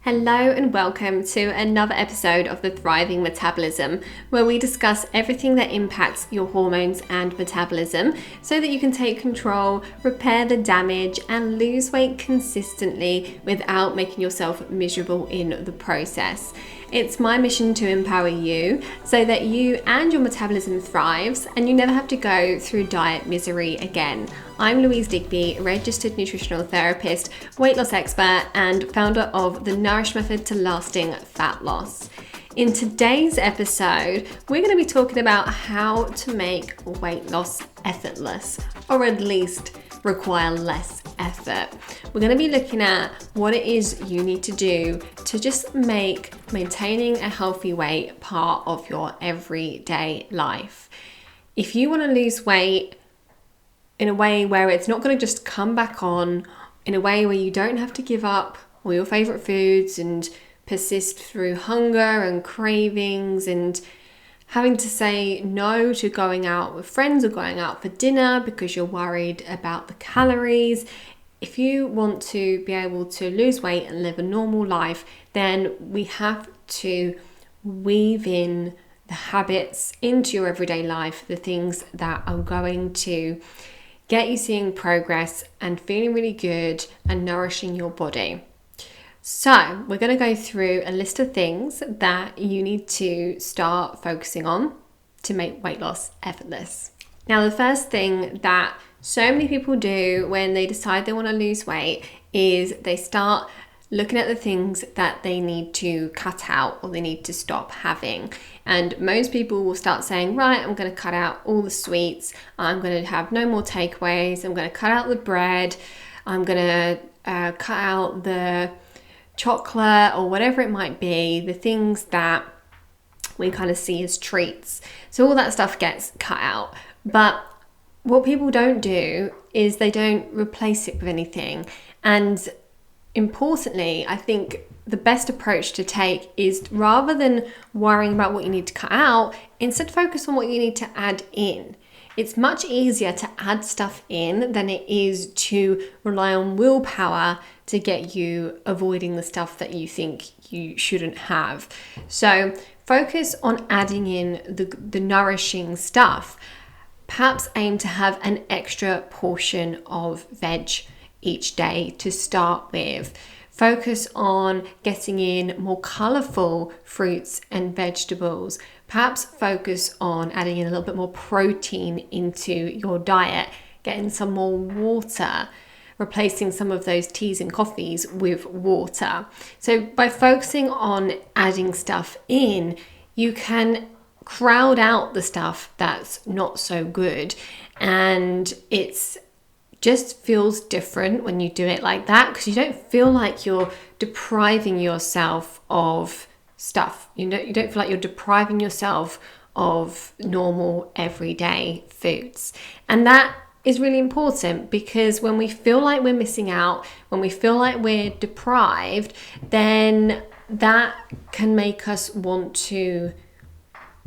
Hello and welcome to another episode of the Thriving Metabolism, where we discuss everything that impacts your hormones and metabolism so that you can take control, repair the damage, and lose weight consistently without making yourself miserable in the process. It's my mission to empower you so that you and your metabolism thrives and you never have to go through diet misery again. I'm Louise, registered nutritional therapist, weight loss expert, and founder of the Nourish method to lasting fat loss. In today's episode, we're going to be talking about how to make weight loss effortless, or at least require less effort. We're going to be looking at what it is you need to do to just make maintaining a healthy weight part of your everyday life. If you want to lose weight in a way where it's not going to just come back on, in a way where you don't have to give up all your favorite foods and persist through hunger and cravings and having to say no to going out with friends or going out for dinner because you're worried about the calories. If you want to be able to lose weight and live a normal life, then we have to weave in the habits into your everyday life, the things that are going to get you seeing progress and feeling really good and nourishing your body. So we're going to go through a list of things that you need to start focusing on to make weight loss effortless. Now, the first thing that so many people do when they decide they want to lose weight is they start looking at the things that they need to cut out or they need to stop having. And most people will start saying, right, I'm going to cut out all the sweets. I'm going to have no more takeaways. I'm going to cut out the bread. I'm going to cut out the chocolate or whatever it might be, the things that we kind of see as treats. So all that stuff gets cut out. But what people don't do is they don't replace it with anything. And importantly, I think the best approach to take is, rather than worrying about what you need to cut out, instead focus on what you need to add in. It's much easier to add stuff in than it is to rely on willpower to get you avoiding the stuff that you think you shouldn't have. So focus on adding in the nourishing stuff. Perhaps aim to have an extra portion of veg each day to start with. Focus on getting in more colourful fruits and vegetables. Perhaps focus on adding in a little bit more protein into your diet, getting some more water, replacing some of those teas and coffees with water. So by focusing on adding stuff in, you can crowd out the stuff that's not so good, and it's just feels different when you do it like that, because you don't feel like you're depriving yourself of stuff. You don't feel like you're depriving yourself of normal everyday foods. And that is really important, because when we feel like we're missing out, when we feel like we're deprived, then that can make us want to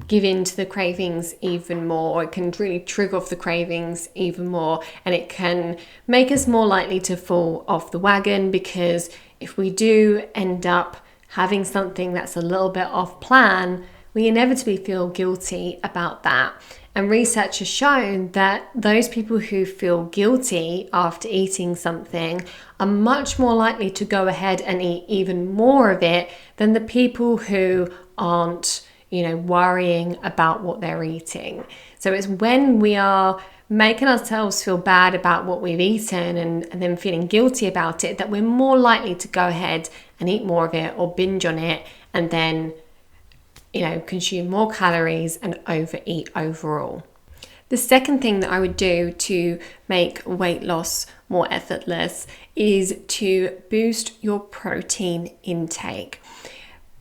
give in to the cravings even more. It can really trigger off the cravings even more, and it can make us more likely to fall off the wagon, because if we do end up having something that's a little bit off plan, we inevitably feel guilty about that. And research has shown that those people who feel guilty after eating something are much more likely to go ahead and eat even more of it than the people who aren't worrying about what they're eating. So it's when we are making ourselves feel bad about what we've eaten and then feeling guilty about it that we're more likely to go ahead and eat more of it or binge on it and then, consume more calories and overeat overall. The second thing that I would do to make weight loss more effortless is to boost your protein intake.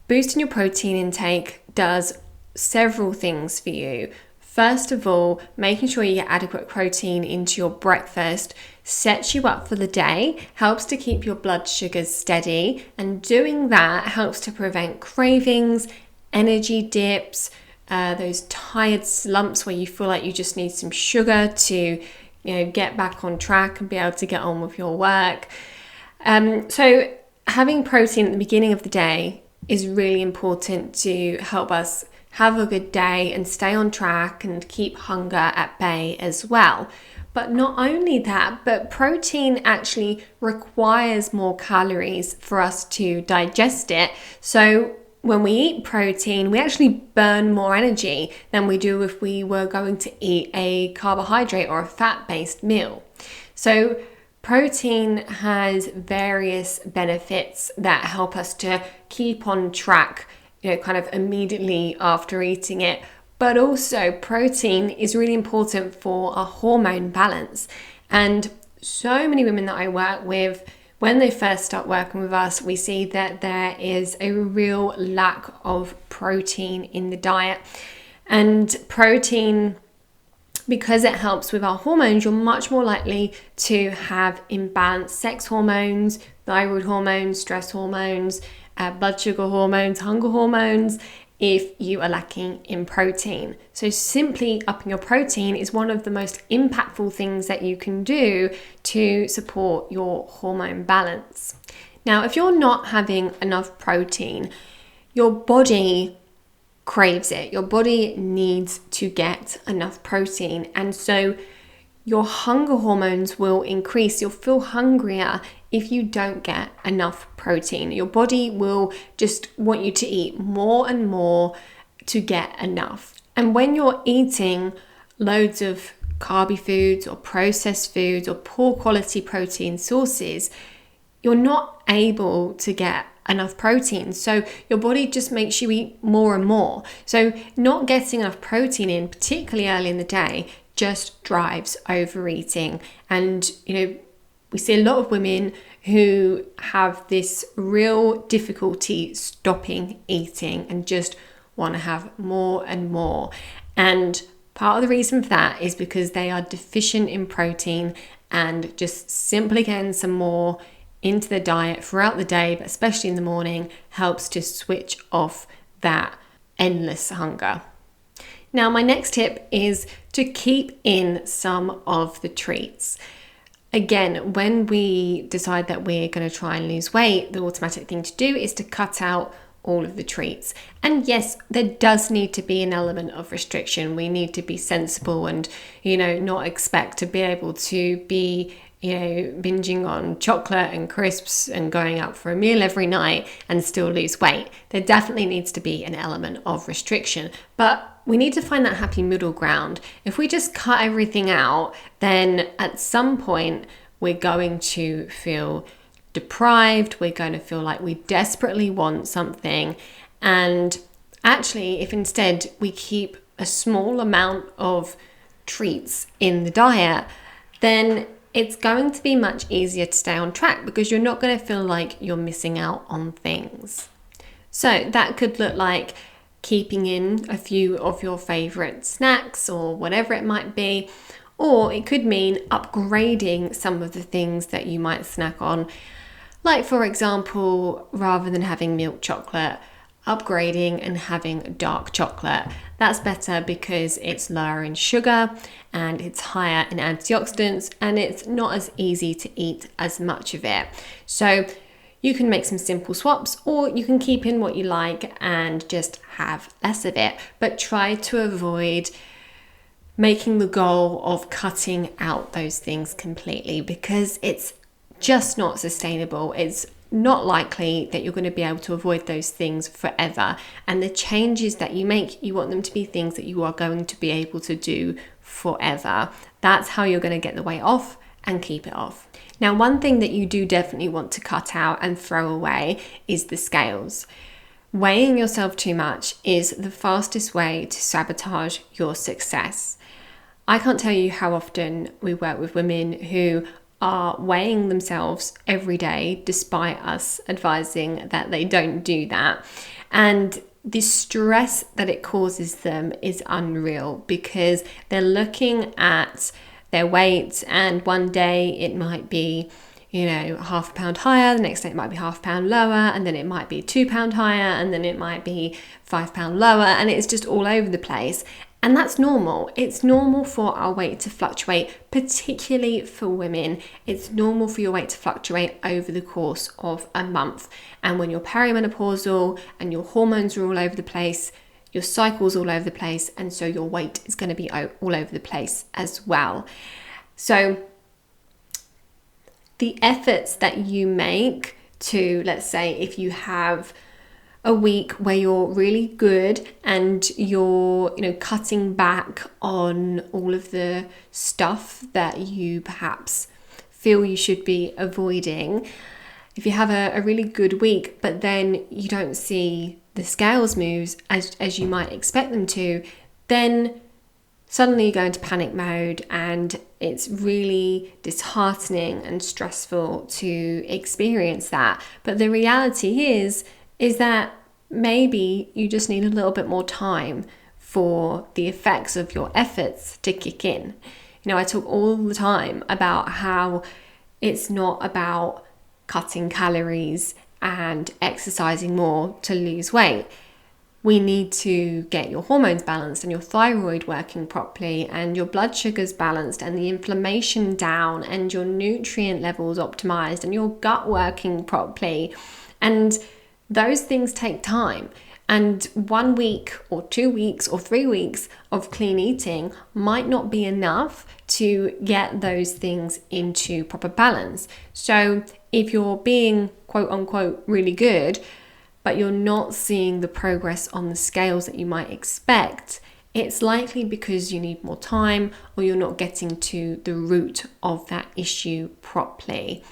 Boosting your protein intake does several things for you. First of all, making sure you get adequate protein into your breakfast sets you up for the day, helps to keep your blood sugars steady, and doing that helps to prevent cravings, energy dips, those tired slumps where you feel like you just need some sugar to get back on track and be able to get on with your work. So having protein at the beginning of the day is really important to help us have a good day and stay on track and keep hunger at bay as well. But not only that, but protein actually requires more calories for us to digest it. So when we eat protein, we actually burn more energy than we do if we were going to eat a carbohydrate or a fat-based meal. So protein has various benefits that help us to keep on track, kind of immediately after eating it. But also protein is really important for our hormone balance. And so many women that I work with, when they first start working with us, we see that there is a real lack of protein in the diet. And protein, because it helps with our hormones, you're much more likely to have imbalanced sex hormones, thyroid hormones, stress hormones, blood sugar hormones, hunger hormones, if you are lacking in protein. So simply upping your protein is one of the most impactful things that you can do to support your hormone balance. Now, if you're not having enough protein, your body craves it. Your body needs to get enough protein. And so your hunger hormones will increase. You'll feel hungrier if you don't get enough protein. Your body will just want you to eat more and more to get enough. And when you're eating loads of carby foods or processed foods or poor quality protein sources, you're not able to get enough protein. So your body just makes you eat more and more. So not getting enough protein in, particularly early in the day, just drives overeating. And we see a lot of women who have this real difficulty stopping eating and just want to have more and more. And part of the reason for that is because they are deficient in protein, and just simply getting some more into the diet throughout the day, but especially in the morning, helps to switch off that endless hunger. Now, my next tip is to keep in some of the treats. Again, when we decide that we're going to try and lose weight, the automatic thing to do is to cut out all of the treats. And yes, there does need to be an element of restriction. We need to be sensible and, not expect to be able to be binging on chocolate and crisps and going out for a meal every night and still lose weight. There definitely needs to be an element of restriction, but we need to find that happy middle ground. If we just cut everything out, then at some point we're going to feel deprived. We're going to feel like we desperately want something. And actually, if instead we keep a small amount of treats in the diet, then it's going to be much easier to stay on track because you're not going to feel like you're missing out on things. So that could look like keeping in a few of your favorite snacks or whatever it might be, or it could mean upgrading some of the things that you might snack on. Like, for example, rather than having milk chocolate, upgrading and having dark chocolate. That's better because it's lower in sugar and it's higher in antioxidants, and it's not as easy to eat as much of it. So you can make some simple swaps, or you can keep in what you like and just have less of it. But try to avoid making the goal of cutting out those things completely, because it's just not sustainable. It's not likely that you're going to be able to avoid those things forever. And the changes that you make, you want them to be things that you are going to be able to do forever. That's how you're going to get the weight off and keep it off. Now, one thing that you do definitely want to cut out and throw away is the scales. Weighing yourself too much is the fastest way to sabotage your success. I can't tell you how often we work with women who are weighing themselves every day despite us advising that they don't do that. And the stress that it causes them is unreal, because they're looking at their weight and one day it might be, half a pound higher, the next day it might be half a pound lower, and then it might be £2 higher, and then it might be £5 lower, and it's just all over the place. And that's normal. It's normal for our weight to fluctuate, particularly for women. It's normal for your weight to fluctuate over the course of a month. And when you're perimenopausal and your hormones are all over the place, your cycle's all over the place, and so your weight is going to be all over the place as well. So the efforts that you make to, let's say, if you have a week where you're really good and you're, cutting back on all of the stuff that you perhaps feel you should be avoiding. If you have a really good week, but then you don't see the scales moves as you might expect them to, then suddenly you go into panic mode, and it's really disheartening and stressful to experience that. But the reality is that maybe you just need a little bit more time for the effects of your efforts to kick in. I talk all the time about how it's not about cutting calories and exercising more to lose weight. We need to get your hormones balanced and your thyroid working properly and your blood sugars balanced and the inflammation down and your nutrient levels optimized and your gut working properly. And those things take time. And 1 week or 2 weeks or 3 weeks of clean eating might not be enough to get those things into proper balance. So if you're being quote unquote really good, but you're not seeing the progress on the scales that you might expect, it's likely because you need more time or you're not getting to the root of that issue properly.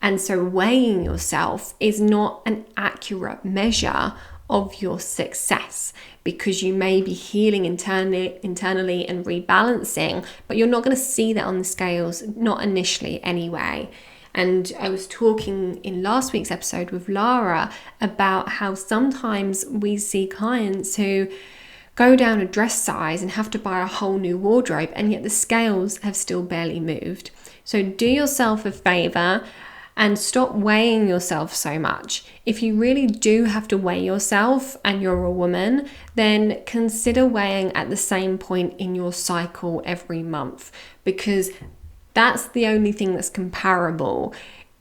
And so weighing yourself is not an accurate measure of your success, because you may be healing internally and rebalancing, but you're not going to see that on the scales, not initially anyway. And I was talking in last week's episode with Lara about how sometimes we see clients who go down a dress size and have to buy a whole new wardrobe, and yet the scales have still barely moved. So do yourself a favor and stop weighing yourself so much. If you really do have to weigh yourself and you're a woman, then consider weighing at the same point in your cycle every month, because that's the only thing that's comparable.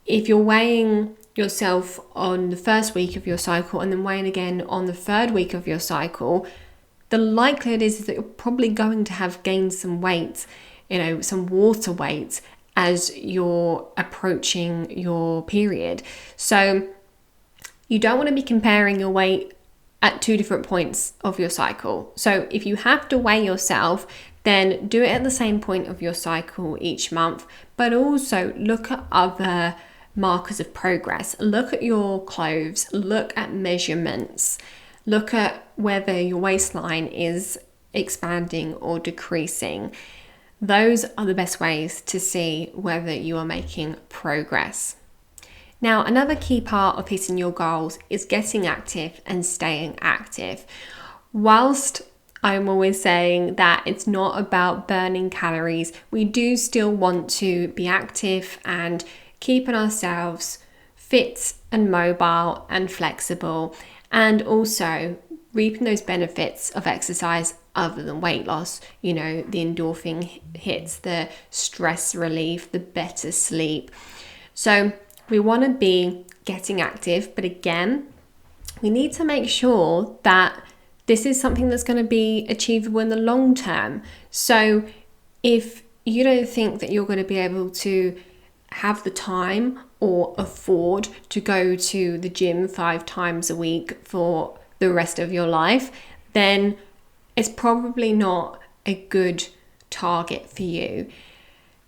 If you're weighing yourself on the first week of your cycle and then weighing again on the third week of your cycle, the likelihood is that you're probably going to have gained some weight, some water weight, as you're approaching your period. So you don't want to be comparing your weight at 2 different points of your cycle. So if you have to weigh yourself, then do it at the same point of your cycle each month, but also look at other markers of progress. Look at your clothes, look at measurements, look at whether your waistline is expanding or decreasing. Those are the best ways to see whether you are making progress. Now, another key part of hitting your goals is getting active and staying active. Whilst I'm always saying that it's not about burning calories, we do still want to be active and keeping ourselves fit and mobile and flexible, and also reaping those benefits of exercise other than weight loss, the endorphin hits, the stress relief, the better sleep. So we want to be getting active, but again, we need to make sure that this is something that's going to be achievable in the long term. So if you don't think that you're going to be able to have the time or afford to go to the gym 5 times a week for the rest of your life, then it's probably not a good target for you.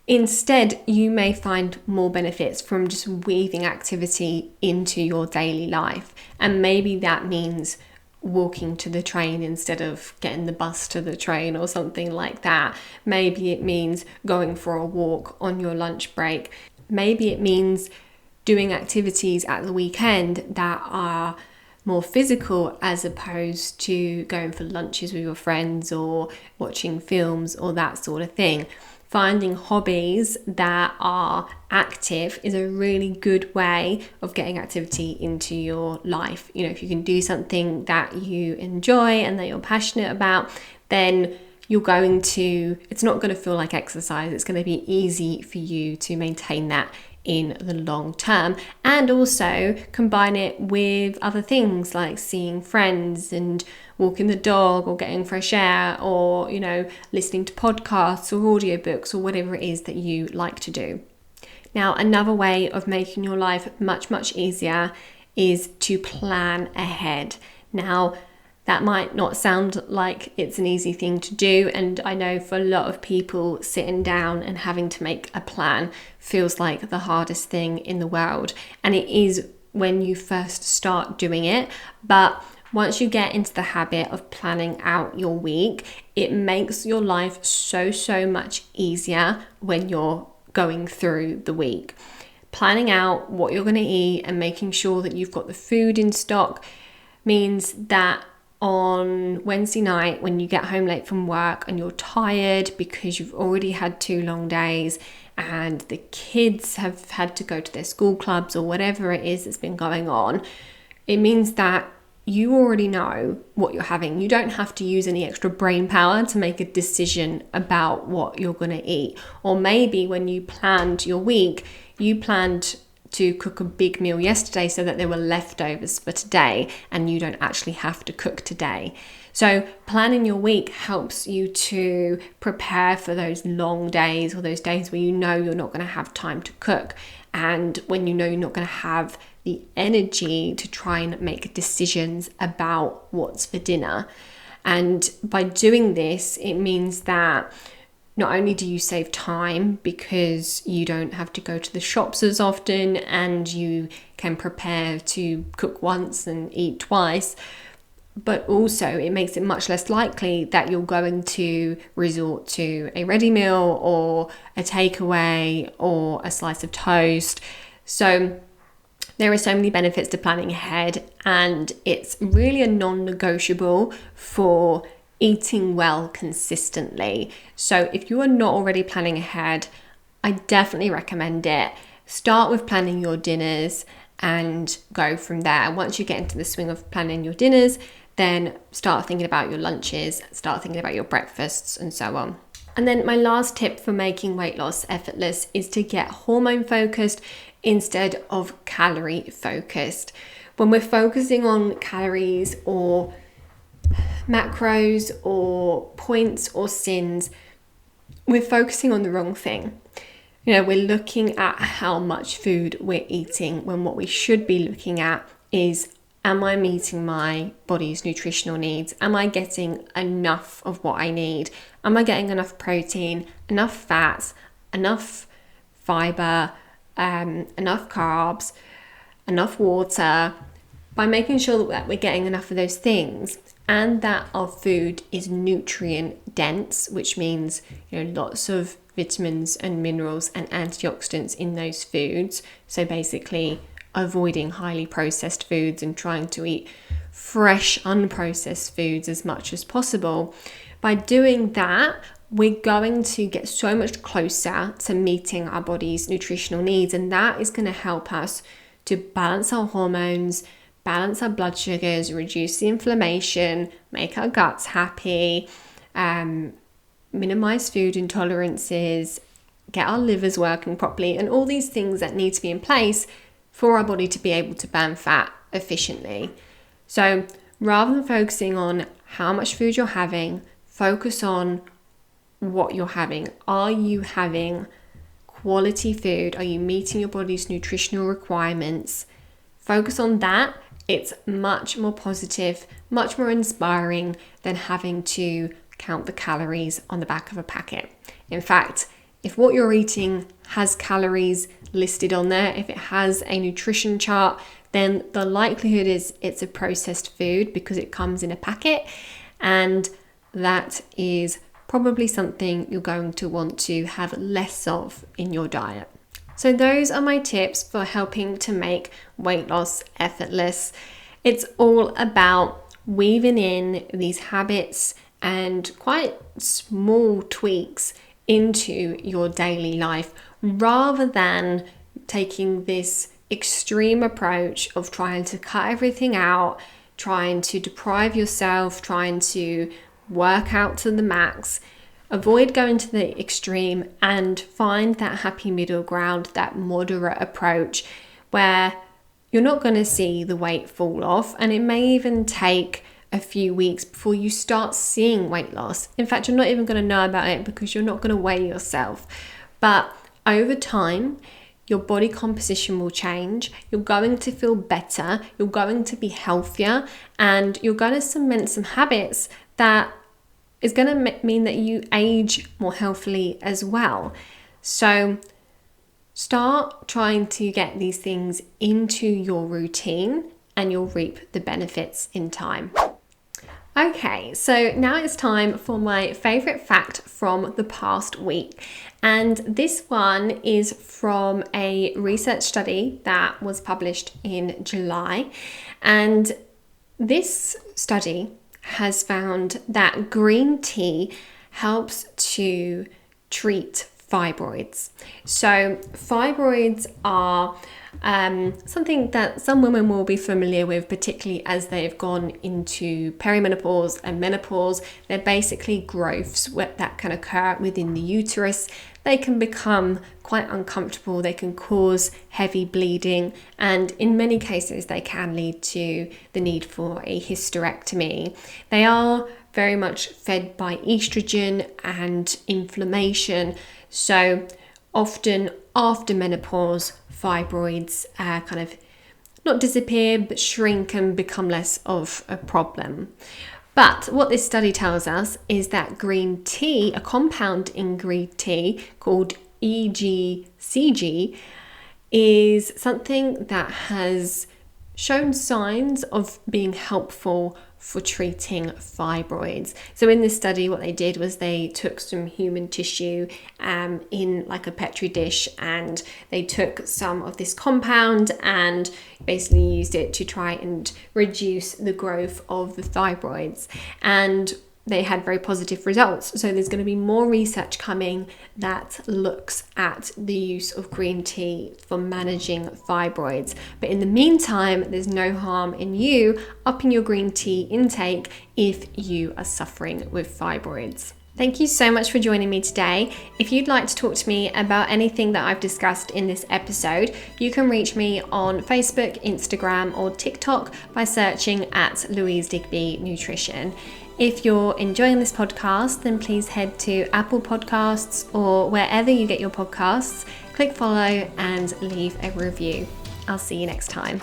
Instead, you may find more benefits from just weaving activity into your daily life. And maybe that means walking to the train instead of getting the bus to the train or something like that. Maybe it means going for a walk on your lunch break. Maybe it means doing activities at the weekend that are more physical as opposed to going for lunches with your friends or watching films or that sort of thing. Finding hobbies that are active is a really good way of getting activity into your life. If you can do something that you enjoy and that you're passionate about, then it's not going to feel like exercise. It's going to be easy for you to maintain that in the long term, and also combine it with other things like seeing friends and walking the dog or getting fresh air, or listening to podcasts or audiobooks or whatever it is that you like to do. Now, another way of making your life much easier is to plan ahead. Now, that might not sound like it's an easy thing to do, and I know for a lot of people, sitting down and having to make a plan feels like the hardest thing in the world, and it is when you first start doing it. But once you get into the habit of planning out your week, it makes your life so much easier when you're going through the week. Planning out what you're going to eat and making sure that you've got the food in stock means that on Wednesday night, when you get home late from work and you're tired because you've already had 2 long days and the kids have had to go to their school clubs or whatever it is that's been going on, it means that you already know what you're having. You don't have to use any extra brain power to make a decision about what you're going to eat. Or maybe when you planned your week, you planned to cook a big meal yesterday so that there were leftovers for today and you don't actually have to cook today. So planning your week helps you to prepare for those long days, or those days where you're not going to have time to cook, and when you're not going to have the energy to try and make decisions about what's for dinner. And by doing this, it means that not only do you save time because you don't have to go to the shops as often and you can prepare to cook once and eat twice, but also it makes it much less likely that you're going to resort to a ready meal or a takeaway or a slice of toast. So there are so many benefits to planning ahead, and it's really a non-negotiable for eating well consistently. So if you are not already planning ahead, I definitely recommend it. Start with planning your dinners and go from there. Once you get into the swing of planning your dinners, then start thinking about your lunches, start thinking about your breakfasts, and so on. And then my last tip for making weight loss effortless is to get hormone focused instead of calorie focused. When we're focusing on calories or macros or points or sins, we're focusing on the wrong thing. We're looking at how much food we're eating, when what we should be looking at is, am I meeting my body's nutritional needs? Am I getting enough of what I need? Am I getting enough protein, enough fats, enough fiber, enough carbs, enough water? By making sure that we're getting enough of those things, and that our food is nutrient dense, which means lots of vitamins and minerals and antioxidants in those foods. So basically avoiding highly processed foods and trying to eat fresh, unprocessed foods as much as possible. By doing that, we're going to get so much closer to meeting our body's nutritional needs, and that is going to help us to balance our hormones, balance our blood sugars, reduce the inflammation, make our guts happy, minimize food intolerances, get our livers working properly, and all these things that need to be in place for our body to be able to burn fat efficiently. So rather than focusing on how much food you're having, focus on what you're having. Are you having quality food? Are you meeting your body's nutritional requirements? Focus on that. It's much more positive, much more inspiring than having to count the calories on the back of a packet. In fact, if what you're eating has calories listed on there, if it has a nutrition chart, then the likelihood is it's a processed food because it comes in a packet, and that is probably something you're going to want to have less of in your diet. So those are my tips for helping to make weight loss effortless. It's all about weaving in these habits and quite small tweaks into your daily life, rather than taking this extreme approach of trying to cut everything out, trying to deprive yourself, trying to work out to the max, avoid going to the extreme, and find that happy middle ground, that moderate approach where you're not going to see the weight fall off, and it may even take a few weeks before you start seeing weight loss. In fact, you're not even going to know about it because you're not going to weigh yourself. But over time, your body composition will change, you're going to feel better, you're going to be healthier, and you're going to cement some habits that is going to mean that you age more healthily as well. So start trying to get these things into your routine and you'll reap the benefits in time. Okay, so now it's time for my favorite fact from the past week. And this one is from a research study that was published in July. And this study has found that green tea helps to treat fibroids. So fibroids are something that some women will be familiar with, particularly as they've gone into perimenopause and menopause. They're basically growths that can occur within the uterus. They can become quite uncomfortable, they can cause heavy bleeding, and in many cases they can lead to the need for a hysterectomy. They are very much fed by estrogen and inflammation, so often after menopause, fibroids kind of not disappear but shrink and become less of a problem. But what this study tells us is that green tea, a compound in green tea called EGCG, is something that has shown signs of being helpful for treating fibroids. So in this study, what they did was they took some human tissue in like a petri dish, and they took some of this compound and basically used it to try and reduce the growth of the fibroids. And they had very positive results. So there's going to be more research coming that looks at the use of green tea for managing fibroids. But in the meantime, there's no harm in you upping your green tea intake if you are suffering with fibroids. Thank you so much for joining me today. If you'd like to talk to me about anything that I've discussed in this episode, you can reach me on Facebook, Instagram, or TikTok by searching at Louise Digby Nutrition. If you're enjoying this podcast, then please head to Apple Podcasts or wherever you get your podcasts, click follow and leave a review. I'll see you next time.